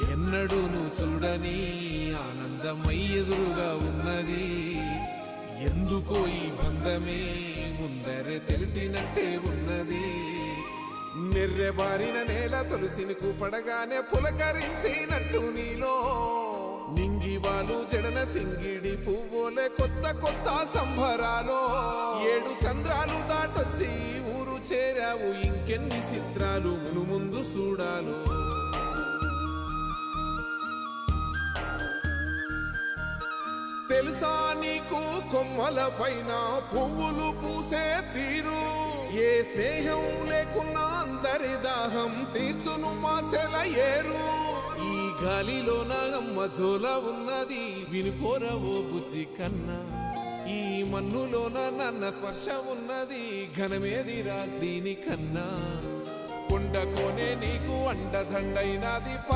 ఎన్నడూను చూడని ఆనందమై ఎదురుగా ఉన్నది. ఎందుకో ఈ బంధమే ముందరే తెలిసినట్టే ఉన్నది. నెర్రెబారిన నేల తులసిని పడగానే పులకరించినట్టు నీలో నింగివాలు జడన సింగిడి పువ్వులే కొత్త కొత్త సంబరాలో. 7 సంద్రాలు దాటొచ్చి ఊరు చేరావు, ఇంకెన్ని చిత్రాలు మును ముందు చూడాలో. తెలుసా నీకు కొమ్మల పైన పువ్వులు పూసే తీరు? ఏ స్నేహం లేకున్నా అందరి దాహం తీర్చును మాసెల ఏరు. ఈ గాలిలోన అమ్మ జోల ఉన్నది, వినుకోరవో బుజ్జి కన్నా. ఈ మన్నులోన నన్న స్పర్శ ఉన్నది, ఘనమేదిరా దీనికన్నా. కొండకోనే నీకు అండదండైనది.